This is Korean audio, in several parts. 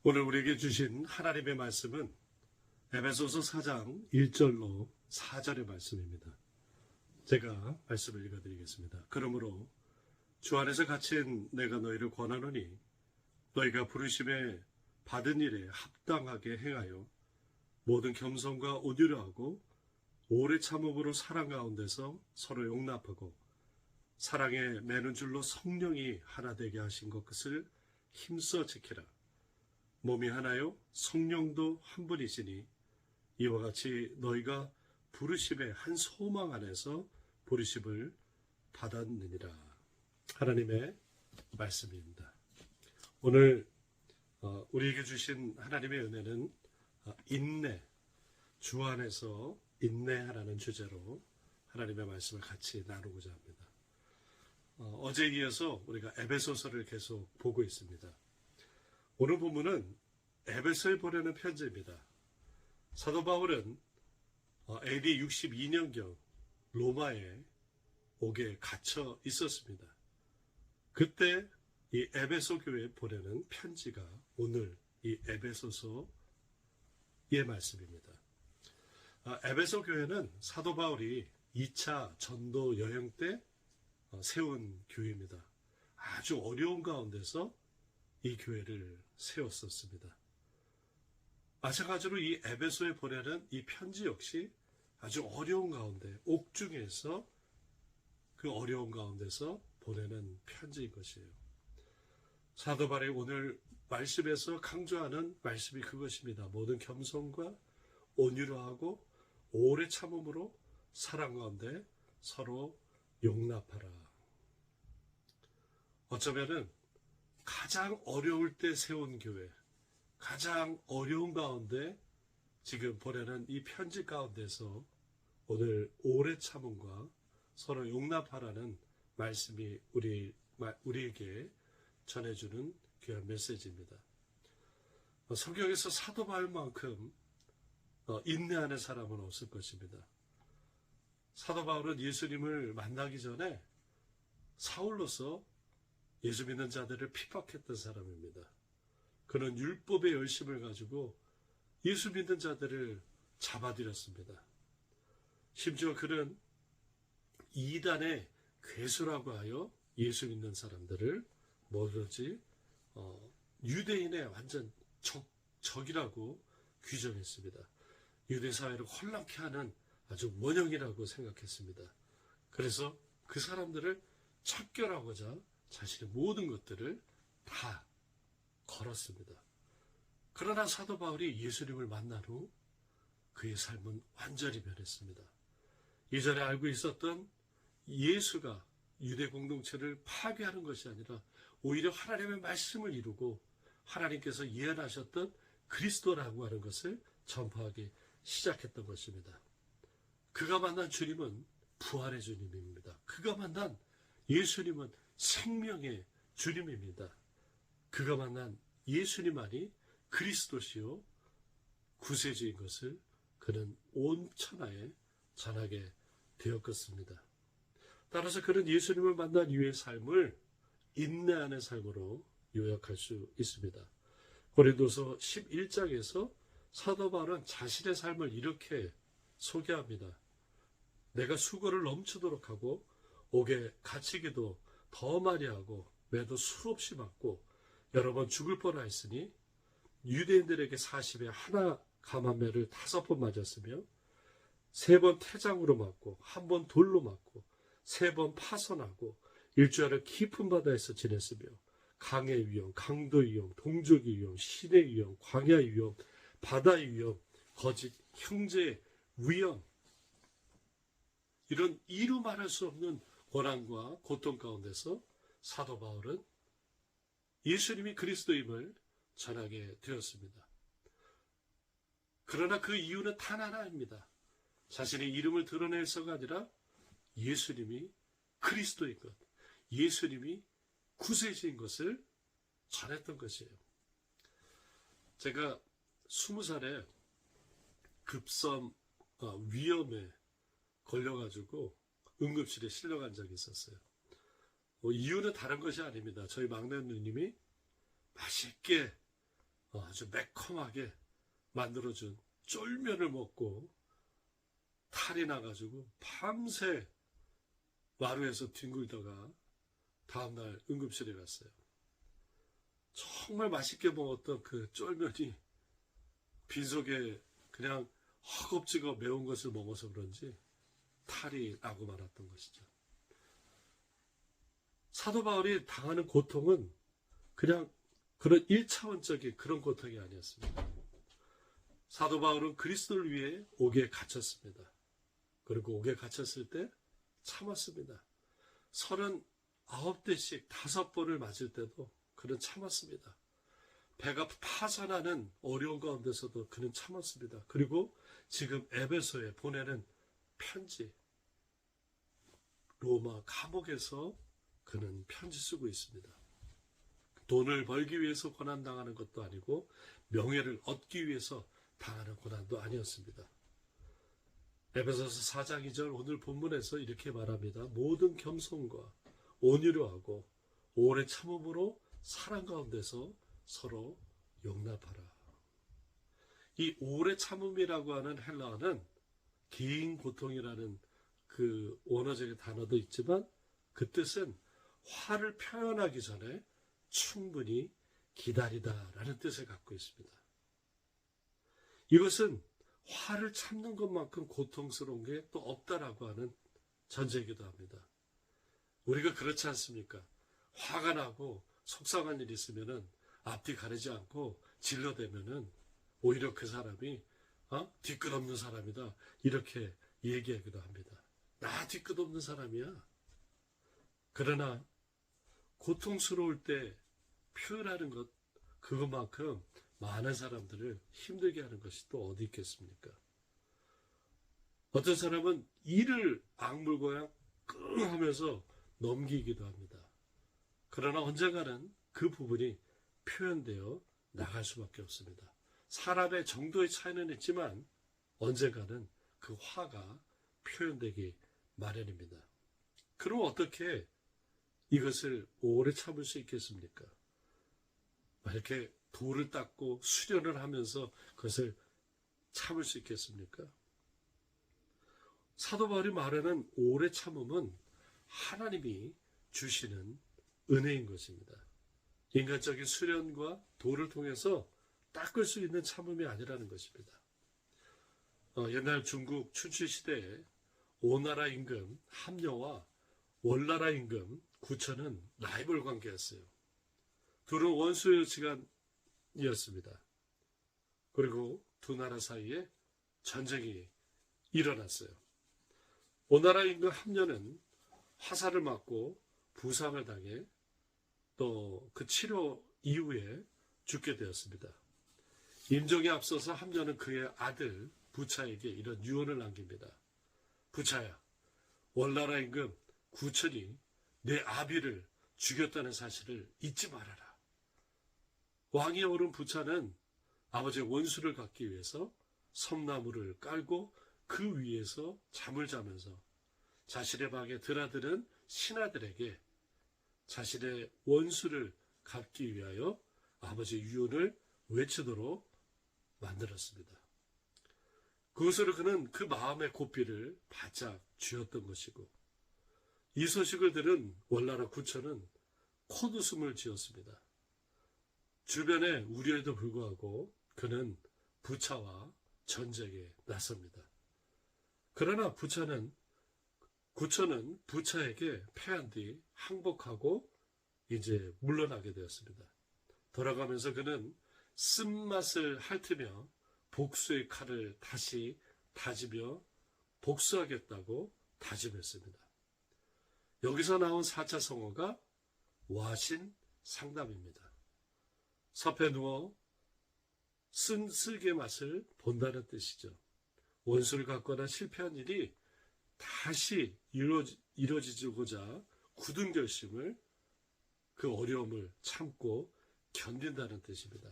오늘 우리에게 주신 하나님의 말씀은 에베소서 4장 1절로 4절의 말씀입니다. 제가 말씀을 읽어드리겠습니다. 그러므로 주 안에서 갇힌 내가 너희를 권하노니 너희가 부르심에 받은 일에 합당하게 행하여 모든 겸손과 온유를 하고 오래 참음으로 사랑 가운데서 서로 용납하고 사랑에 매는 줄로 성령이 하나 되게 하신 것을 힘써 지키라. 몸이 하나요 성령도 한 분이시니 이와 같이 너희가 부르심의 한 소망 안에서 부르심을 받았느니라. 하나님의 말씀입니다. 오늘 우리에게 주신 하나님의 은혜는 인내, 주 안에서 인내하라는 주제로 하나님의 말씀을 같이 나누고자 합니다. 어제에 이어서 우리가 에베소서를 계속 보고 있습니다. 오늘 본문은 에베소에 보내는 편지입니다. 사도 바울은 AD 62년경 로마에 옥에 갇혀 있었습니다. 그때 이 에베소 교회에 보내는 편지가 오늘 이 에베소서의 말씀입니다. 에베소 교회는 사도 바울이 2차 전도 여행 때 세운 교회입니다. 아주 어려운 가운데서 이 교회를 세웠었습니다. 마찬가지로 이 에베소에 보내는 이 편지 역시 아주 어려운 가운데, 옥중에서 그 어려운 가운데서 보내는 편지인 것이에요. 사도 바울이 오늘 말씀에서 강조하는 말씀이 그것입니다. 모든 겸손과 온유로 하고 오래 참음으로 사랑 가운데 서로 용납하라. 어쩌면은 가장 어려울 때 세운 교회, 가장 어려운 가운데 지금 보내는 이 편지 가운데서 오늘 오래 참음과 서로 용납하라는 말씀이 우리에게 전해주는 귀한 메시지입니다. 성경에서 사도 바울만큼 인내하는 사람은 없을 것입니다. 사도 바울은 예수님을 만나기 전에 사울로서 예수 믿는 자들을 핍박했던 사람입니다. 그는 율법의 열심을 가지고 예수 믿는 자들을 잡아들였습니다. 심지어 그는 이단의 괴수라고 하여 예수 믿는 사람들을 뭐든지 유대인의 완전 적이라고 규정했습니다. 유대 사회를 혼란케 하는 아주 원형이라고 생각했습니다. 그래서 그 사람들을 척결하고자 자신의 모든 것들을 다 걸었습니다. 그러나 사도 바울이 예수님을 만난 후 그의 삶은 완전히 변했습니다. 이전에 알고 있었던 예수가 유대 공동체를 파괴하는 것이 아니라 오히려 하나님의 말씀을 이루고 하나님께서 예언하셨던 그리스도라고 하는 것을 전파하기 시작했던 것입니다. 그가 만난 주님은 부활의 주님입니다. 그가 만난 예수님은 생명의 주님입니다. 그가 만난 예수님만이 그리스도시요 구세주인 것을 그는 온 천하에 전하게 되었겠습니다. 따라서 그는 예수님을 만난 이후의 삶을 인내하는 삶으로 요약할 수 있습니다. 고린도서 11장에서 사도 바울은 자신의 삶을 이렇게 소개합니다. 내가 수고를 넘치도록 하고 옥에 갇히기도 더 많이 하고 매도 수없이 맞고 여러 번 죽을 뻔하였으니 유대인들에게 40에 하나 감한매를 5번 맞았으며 3번 태장으로 맞고 1번 돌로 맞고 3번 파선하고 일주일을 깊은 바다에서 지냈으며 강의 위험, 강도의 위험, 동족의 위험, 신의 위험, 광야의 위험, 바다의 위험, 거짓 형제의 위험, 이런 이루 말할 수 없는 고난과 고통 가운데서 사도 바울은 예수님이 그리스도임을 전하게 되었습니다. 그러나 그 이유는 단 하나입니다. 자신의 이름을 드러내서가 아니라 예수님이 그리스도인 것, 예수님이 구세주인 것을 전했던 것이에요. 제가 20살에 급성 위염에 걸려가지고 응급실에 실려간 적이 있었어요. 이유는 다른 것이 아닙니다. 저희 막내 누님이 맛있게 아주 매콤하게 만들어준 쫄면을 먹고 탈이 나가지고 밤새 마루에서 뒹굴다가 다음날 응급실에 갔어요. 정말 맛있게 먹었던 그 쫄면이 빈속에 그냥 허겁지겁 매운 것을 먹어서 그런지 탈이 나고 말았던 것이죠. 사도 바울이 당하는 고통은 그냥 그런 1차원적인 그런 고통이 아니었습니다. 사도 바울은 그리스도를 위해 옥에 갇혔습니다. 그리고 옥에 갇혔을 때 참았습니다. 39대씩 5번을 맞을 때도 그는 참았습니다. 배가 파산하는 어려운 가운데서도 그는 참았습니다. 그리고 지금 에베소에 보내는 편지, 로마 감옥에서 그는 편지 쓰고 있습니다. 돈을 벌기 위해서 고난당하는 것도 아니고 명예를 얻기 위해서 당하는 고난도 아니었습니다. 에베소서 4장 2절 오늘 본문에서 이렇게 말합니다. 모든 겸손과 온유로 하고 오래 참음으로 사랑 가운데서 서로 용납하라. 이 오래 참음이라고 하는 헬라어는 긴 고통이라는 그 원어적인 단어도 있지만 그 뜻은 화를 표현하기 전에 충분히 기다리다라는 뜻을 갖고 있습니다. 이것은 화를 참는 것만큼 고통스러운 게 또 없다라고 하는 전제이기도 합니다. 우리가 그렇지 않습니까? 화가 나고 속상한 일이 있으면은 앞뒤 가리지 않고 질러대면은 오히려 그 사람이 뒤끝없는 사람이다 이렇게 얘기하기도 합니다. 나 뒤끝없는 사람이야. 그러나 고통스러울 때 표현하는 것 그것만큼 많은 사람들을 힘들게 하는 것이 또 어디 있겠습니까? 어떤 사람은 이를 악물고 끙 하면서 넘기기도 합니다. 그러나 언젠가는 그 부분이 표현되어 나갈 수밖에 없습니다. 사람의 정도의 차이는 있지만 언젠가는 그 화가 표현되기 마련입니다. 그럼 어떻게 이것을 오래 참을 수 있겠습니까? 이렇게 돌을 닦고 수련을 하면서 그것을 참을 수 있겠습니까? 사도 바울이 말하는 오래 참음은 하나님이 주시는 은혜인 것입니다. 인간적인 수련과 도를 통해서 닦을 수 있는 참음이 아니라는 것입니다. 옛날 중국 춘추 시대에 오나라 임금 함녀와 월나라 임금 구천은 라이벌 관계였어요. 둘은 원수지간이었습니다. 그리고 두 나라 사이에 전쟁이 일어났어요. 오나라 임금 함녀는 화살을 맞고 부상을 당해 또 그 치료 이후에 죽게 되었습니다. 임종에 앞서서 함녀는 그의 아들 부차에게 이런 유언을 남깁니다. 부차야, 월나라 임금 구천이 내 아비를 죽였다는 사실을 잊지 말아라. 왕위에 오른 부차는 아버지의 원수를 갚기 위해서 섬나무를 깔고 그 위에서 잠을 자면서 자신의 방에 드나드는 신하들에게 자신의 원수를 갚기 위하여 아버지의 유언을 외치도록 만들었습니다. 그것으로 그는 그 마음의 고삐를 바짝 쥐었던 것이고 이 소식을 들은 월나라 구천은 콧웃음을 지었습니다. 주변의 우려에도 불구하고 그는 부차와 전쟁에 나섭니다. 그러나 구천은 부차에게 패한 뒤 항복하고 이제 물러나게 되었습니다. 돌아가면서 그는 쓴맛을 핥으며 복수의 칼을 다시 다지며 복수하겠다고 다짐했습니다. 여기서 나온 4차 성어가 와신 상담입니다. 섭에 누워 쓴쓸개 맛을 본다는 뜻이죠. 원수를 갚거나 실패한 일이 다시 이루어지고자 굳은 결심을 그 어려움을 참고 견딘다는 뜻입니다.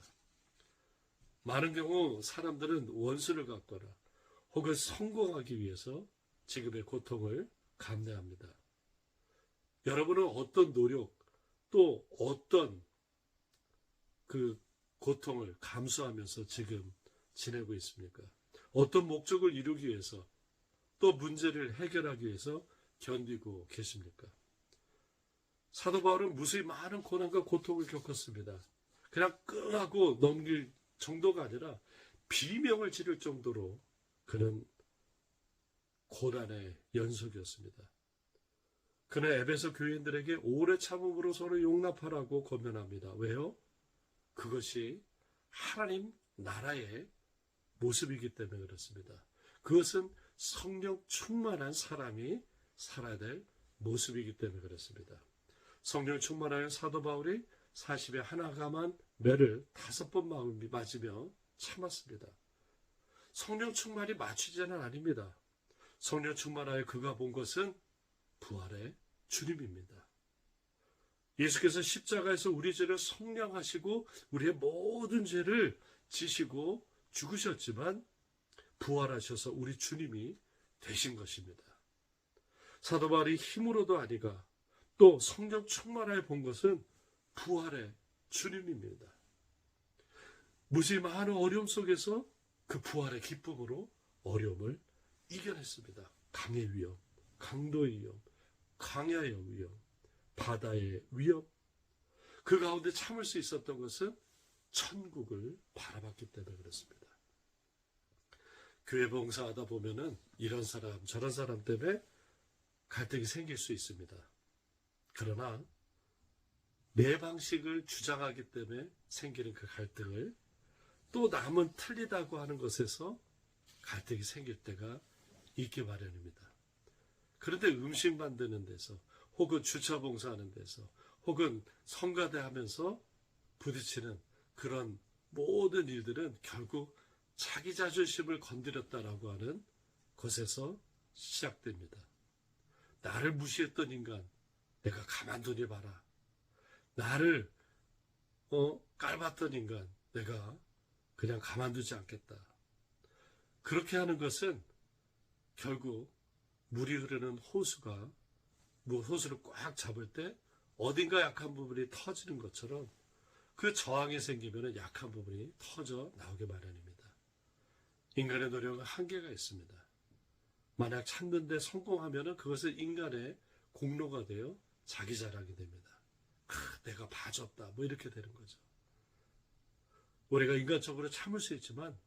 많은 경우 사람들은 원수를 갚거나 혹은 성공하기 위해서 지금의 고통을 감내합니다. 여러분은 어떤 노력 또 어떤 그 고통을 감수하면서 지금 지내고 있습니까? 어떤 목적을 이루기 위해서 또 문제를 해결하기 위해서 견디고 계십니까? 사도 바울은 무수히 많은 고난과 고통을 겪었습니다. 그냥 끙하고 넘길 정도가 아니라 비명을 지를 정도로 그는 고난의 연속이었습니다. 그는 에베소 교인들에게 오래 참음으로 서로 용납하라고 권면합니다. 왜요? 그것이 하나님 나라의 모습이기 때문에 그렇습니다. 그것은 성령 충만한 사람이 살아야 될 모습이기 때문에 그렇습니다. 성령 충만하여 사도 바울이 40에 하나가만 매를 5번 맞으며 참았습니다. 성령 충만이 맞추지는 아닙니다. 성령 충만하여 그가 본 것은 부활의 주님입니다. 예수께서 십자가에서 우리 죄를 속량하시고 우리의 모든 죄를 지시고 죽으셨지만 부활하셔서 우리 주님이 되신 것입니다. 사도 바울이 힘으로도 아니가 또 성령 충만하여 본 것은 부활의 주님입니다. 무지 많은 어려움 속에서 그 부활의 기쁨으로 어려움을 이겨냈습니다. 강의 위험, 강도의 위험, 광야의 위험, 바다의 위험. 그 가운데 참을 수 있었던 것은 천국을 바라봤기 때문에 그렇습니다. 교회 봉사하다 보면은 이런 사람, 저런 사람 때문에 갈등이 생길 수 있습니다. 그러나 내 방식을 주장하기 때문에 생기는 그 갈등을 또 남은 틀리다고 하는 것에서 갈등이 생길 때가 있기 마련입니다. 그런데 음식 만드는 데서 혹은 주차 봉사하는 데서 혹은 성가대 하면서 부딪히는 그런 모든 일들은 결국 자기 자존심을 건드렸다라고 하는 것에서 시작됩니다. 나를 무시했던 인간 내가 가만두니 봐라. 나를 깔봤던 인간 내가 그냥 가만두지 않겠다. 그렇게 하는 것은 결국 물이 흐르는 호수가 호수를 꽉 잡을 때 어딘가 약한 부분이 터지는 것처럼 그 저항이 생기면 약한 부분이 터져 나오게 마련입니다. 인간의 노력은 한계가 있습니다. 만약 찾는 데 성공하면 그것은 인간의 공로가 되어 자기 자랑이 됩니다. 내가 봐줬다. 이렇게 되는 거죠. 우리가 인간적으로 참을 수 있지만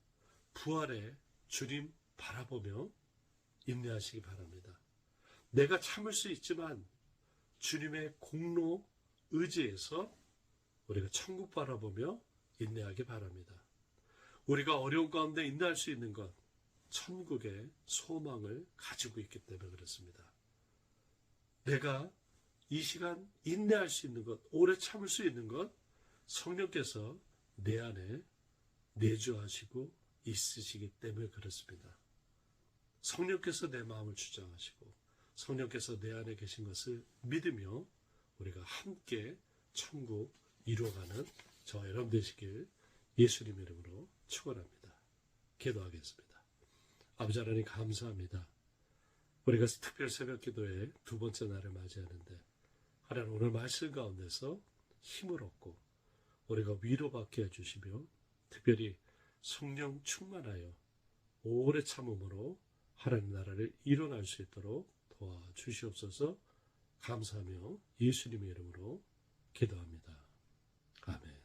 부활의 주님 바라보며 인내하시기 바랍니다. 내가 참을 수 있지만 주님의 공로 의지에서 우리가 천국 바라보며 인내하기 바랍니다. 우리가 어려운 가운데 인내할 수 있는 것, 천국의 소망을 가지고 있기 때문에 그렇습니다. 내가 이 시간 인내할 수 있는 것, 오래 참을 수 있는 것, 성령께서 내 안에 내주하시고 있으시기 때문에 그렇습니다. 성령께서 내 마음을 주장하시고 성령께서 내 안에 계신 것을 믿으며 우리가 함께 천국 이루어가는 저와 여러분 되시길 예수님 이름으로 축원합니다. 기도하겠습니다. 아버지 하나님 감사합니다. 우리가 특별 새벽 기도의 두 번째 날을 맞이하는데 하나님 오늘 말씀 가운데서 힘을 얻고 우리가 위로받게 해주시며 특별히 성령 충만하여 오래 참음으로 하나님 나라를 일어날 수 있도록 도와주시옵소서. 감사하며 예수님의 이름으로 기도합니다. 아멘.